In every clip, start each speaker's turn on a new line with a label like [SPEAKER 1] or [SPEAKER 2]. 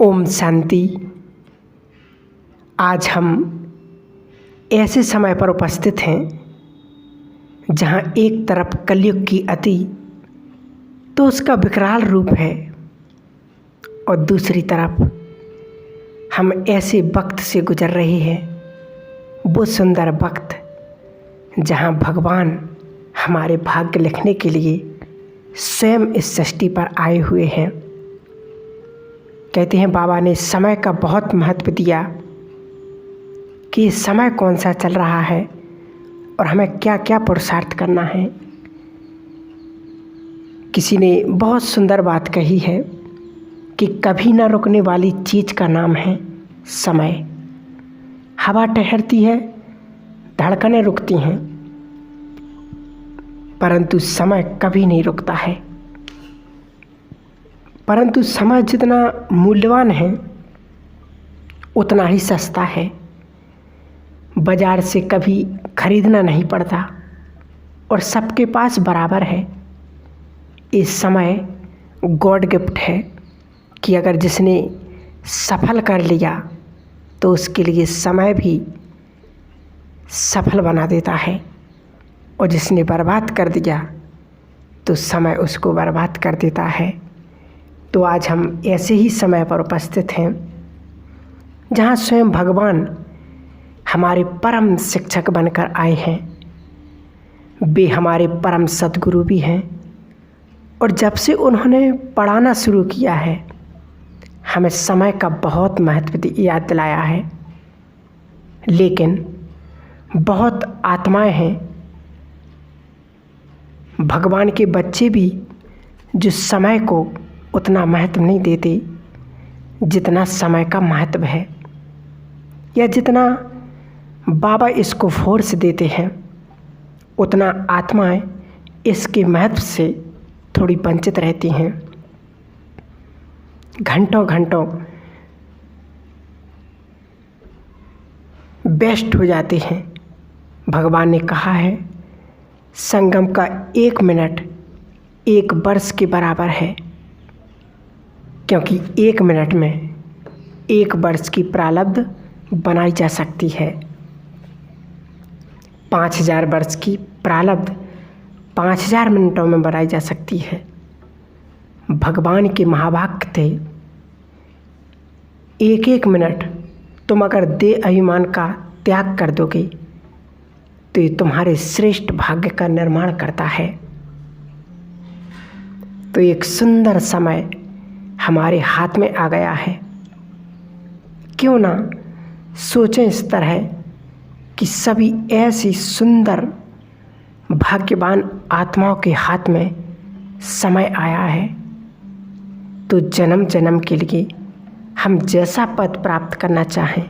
[SPEAKER 1] ओम शांति। आज हम ऐसे समय पर उपस्थित हैं जहाँ एक तरफ कलयुग की अति तो उसका विकराल रूप है और दूसरी तरफ हम ऐसे वक्त से गुजर रहे हैं, वो सुंदर वक्त जहाँ भगवान हमारे भाग्य लिखने के लिए स्वयं इस सृष्टि पर आए हुए हैं। कहते हैं बाबा ने समय का बहुत महत्व दिया कि समय कौन सा चल रहा है और हमें क्या क्या पुरुषार्थ करना है। किसी ने बहुत सुंदर बात कही है कि कभी ना रुकने वाली चीज़ का नाम है समय। हवा ठहरती है, धड़कनें रुकती हैं, परंतु समय कभी नहीं रुकता है। परंतु समय जितना मूल्यवान है उतना ही सस्ता है। बाज़ार से कभी खरीदना नहीं पड़ता और सबके पास बराबर है। इस समय गॉड गिफ्ट है कि अगर जिसने सफल कर लिया तो उसके लिए समय भी सफल बना देता है, और जिसने बर्बाद कर दिया तो समय उसको बर्बाद कर देता है। तो आज हम ऐसे ही समय पर उपस्थित हैं जहाँ स्वयं भगवान हमारे परम शिक्षक बनकर आए हैं। वे हमारे परम सद्गुरु भी हैं, और जब से उन्होंने पढ़ाना शुरू किया है हमें समय का बहुत महत्व याद दिलाया है। लेकिन बहुत आत्माएं हैं, भगवान के बच्चे भी, जो समय को उतना महत्व नहीं देते जितना समय का महत्व है, या जितना बाबा इसको फोर्स देते हैं उतना आत्माएं इसके महत्व से थोड़ी वंचित रहती हैं। घंटों घंटों व्यस्त हो जाते हैं। भगवान ने कहा है संगम का 1 मिनट 1 वर्ष के बराबर है, क्योंकि 1 मिनट में 1 वर्ष की प्रारब्ध बनाई जा सकती है। 5000 वर्ष की प्रारब्ध 5000 मिनटों में बनाई जा सकती है। भगवान के महावाक्य थे, 1-1 मिनट तुम अगर देह अभिमान का त्याग कर दोगे तो ये तुम्हारे श्रेष्ठ भाग्य का निर्माण करता है। तो एक सुंदर समय हमारे हाथ में आ गया है। क्यों ना सोचें इस तरह कि सभी ऐसी सुंदर भाग्यवान आत्माओं के हाथ में समय आया है, तो जन्म जन्म के लिए हम जैसा पद प्राप्त करना चाहें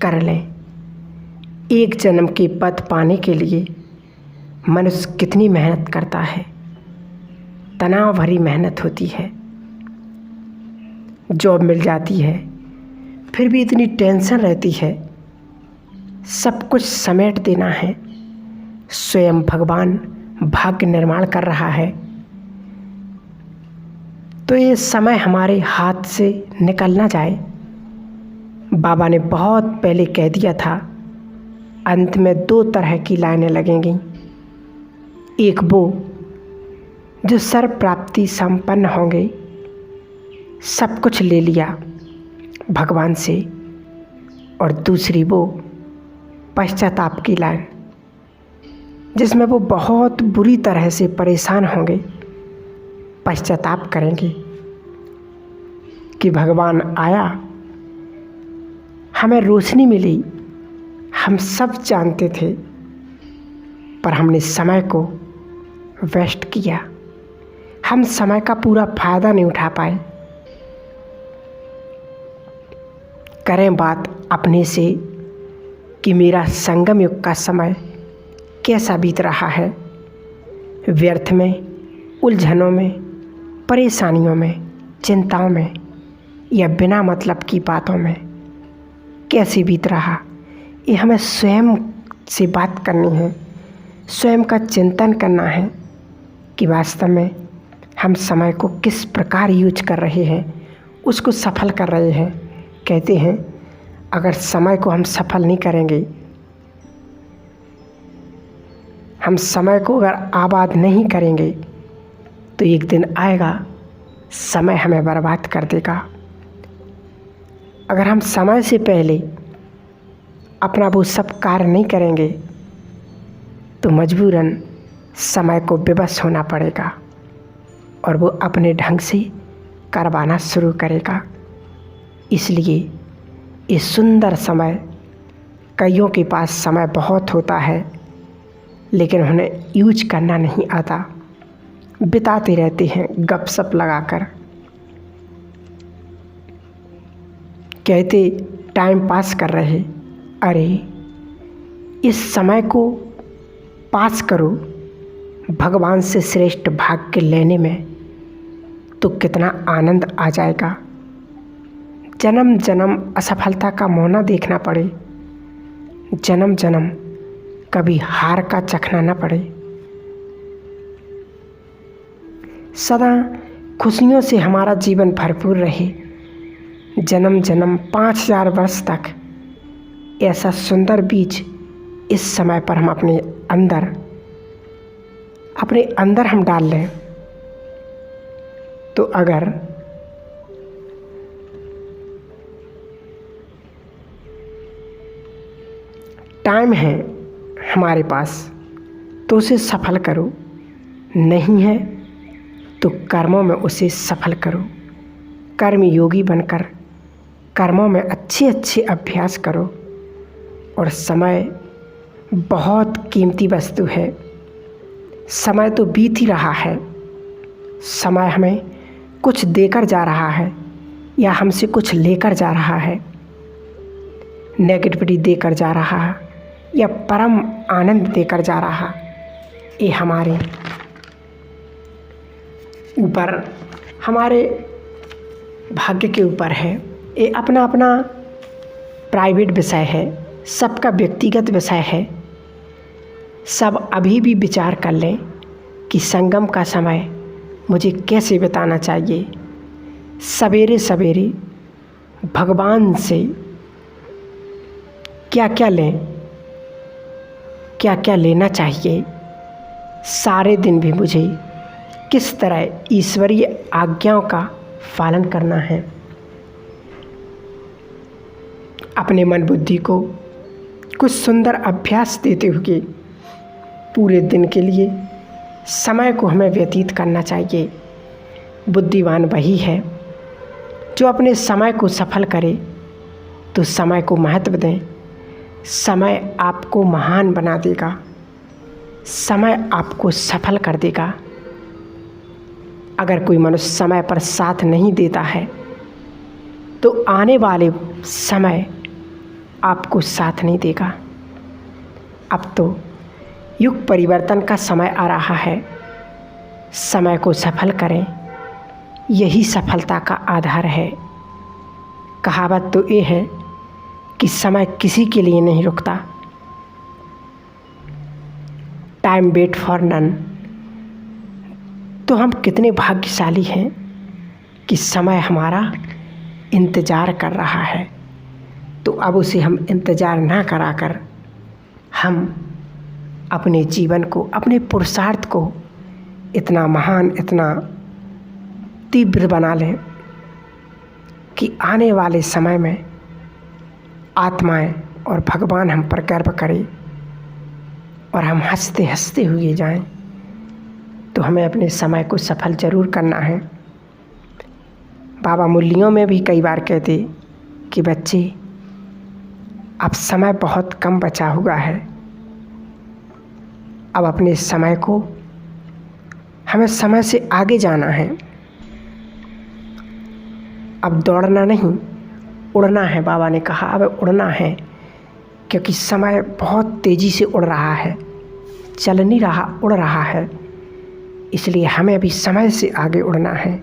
[SPEAKER 1] कर लें। एक जन्म के पद पाने के लिए मनुष्य कितनी मेहनत करता है, तनाव भरी मेहनत होती है। जॉब मिल जाती है फिर भी इतनी टेंशन रहती है, सब कुछ समेट देना है। स्वयं भगवान भाग्य निर्माण कर रहा है, तो ये समय हमारे हाथ से निकल ना जाए। बाबा ने बहुत पहले कह दिया था, अंत में 2 तरह की लाइनें लगेंगी। एक वो जो सर्व प्राप्ति संपन्न होंगे, सब कुछ ले लिया भगवान से, और दूसरी वो पश्चाताप की लाइन, जिसमें वो बहुत बुरी तरह से परेशान होंगे, पश्चाताप करेंगे कि भगवान आया, हमें रोशनी मिली, हम सब जानते थे पर हमने समय को वेस्ट किया, हम समय का पूरा फायदा नहीं उठा पाए। करें बात अपने से कि मेरा संगम युग का समय कैसा बीत रहा है। व्यर्थ में, उलझनों में, परेशानियों में, चिंताओं में, या बिना मतलब की बातों में कैसे बीत रहा, ये हमें स्वयं से बात करनी है, स्वयं का चिंतन करना है कि वास्तव में हम समय को किस प्रकार यूज कर रहे हैं उसको सफल कर रहे हैं। कहते हैं अगर समय को हम सफल नहीं करेंगे, हम समय को अगर आबाद नहीं करेंगे तो एक दिन आएगा समय हमें बर्बाद कर देगा। अगर हम समय से पहले अपना वो सब कार्य नहीं करेंगे तो मजबूरन समय को विवश होना पड़ेगा और वो अपने ढंग से करवाना शुरू करेगा। इसलिए ये सुंदर समय, कईयों के पास समय बहुत होता है लेकिन उन्हें यूज करना नहीं आता, बिताते रहते हैं गपशप लगाकर। कहते टाइम पास कर रहे, अरे इस समय को पास करो भगवान से श्रेष्ठ भाग्य लेने में तो कितना आनंद आ जाएगा। जन्म जन्म असफलता का मुँह न देखना पड़े, जन्म जन्म कभी हार का चखना न पड़े। सदा खुशियों से हमारा जीवन भरपूर रहे। जन्म जन्म 5000 वर्ष तक ऐसा सुंदर बीज इस समय पर हम अपने अंदर हम डाल लें तो अगर टाइम है हमारे पास तो उसे सफल करो, नहीं है तो कर्मों में उसे सफल करो। कर्म योगी बनकर कर्मों में अच्छे अच्छे अभ्यास करो। और समय बहुत कीमती वस्तु है। समय तो बीत ही रहा है, समय हमें कुछ देकर जा रहा है या हमसे कुछ लेकर जा रहा है, नेगेटिविटी देकर जा रहा है या परम आनंद देकर जा रहा। ये हमारे ऊपर, हमारे भाग्य के ऊपर है। ये अपना अपना प्राइवेट विषय है, सबका व्यक्तिगत विषय है। सब अभी भी विचार कर लें कि संगम का समय मुझे कैसे बिताना चाहिए। सवेरे सवेरे भगवान से क्या क्या लें, क्या क्या लेना चाहिए। सारे दिन भी मुझे किस तरह ईश्वरीय आज्ञाओं का पालन करना है। अपने मन बुद्धि को कुछ सुंदर अभ्यास देते हुए पूरे दिन के लिए समय को हमें व्यतीत करना चाहिए। बुद्धिमान वही है जो अपने समय को सफल करे। तो समय को महत्व दें, समय आपको महान बना देगा, समय आपको सफल कर देगा। अगर कोई मनुष्य समय पर साथ नहीं देता है तो आने वाले समय आपको साथ नहीं देगा। अब तो युग परिवर्तन का समय आ रहा है। समय को सफल करें, यही सफलता का आधार है। कहावत तो ये है कि समय किसी के लिए नहीं रुकता, टाइम वेट फॉर नन। तो हम कितने भाग्यशाली हैं कि समय हमारा इंतज़ार कर रहा है। तो अब उसे हम इंतज़ार ना कराकर हम अपने जीवन को, अपने पुरुषार्थ को इतना महान, इतना तीव्र बना लें कि आने वाले समय में आत्माएं और भगवान हम पर गर्व करें और हम हंसते हंसते हुए जाएं। तो हमें अपने समय को सफल ज़रूर करना है। बाबा मुरलियों में भी कई बार कहते कि बच्चे अब समय बहुत कम बचा हुआ है, अब अपने समय को हमें समय से आगे जाना है। अब दौड़ना नहीं, उड़ना है। बाबा ने कहा अब उड़ना है, क्योंकि समय बहुत तेज़ी से उड़ रहा है, चल नहीं रहा, उड़ रहा है। इसलिए हमें अभी समय से आगे उड़ना है।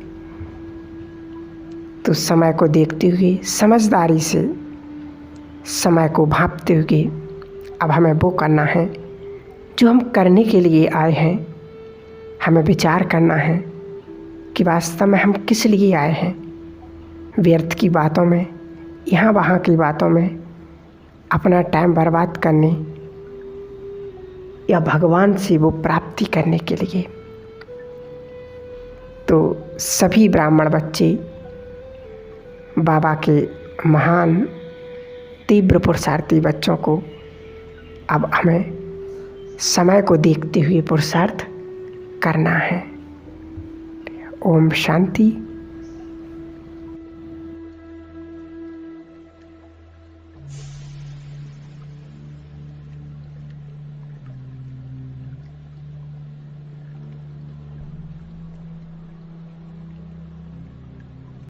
[SPEAKER 1] तो समय को देखते हुए, समझदारी से समय को भांपते हुए अब हमें वो करना है जो हम करने के लिए आए हैं। हमें विचार करना है कि वास्तव में हम किस लिए आए हैं। व्यर्थ की बातों में, यहाँ वहाँ की बातों में अपना टाइम बर्बाद करने या भगवान से वो प्राप्ति करने के लिए। तो सभी ब्राह्मण बच्चे बाबा के महान तीव्र पुरुषार्थी बच्चों को अब हमें समय को देखते हुए पुरुषार्थ करना है। ओम शांति।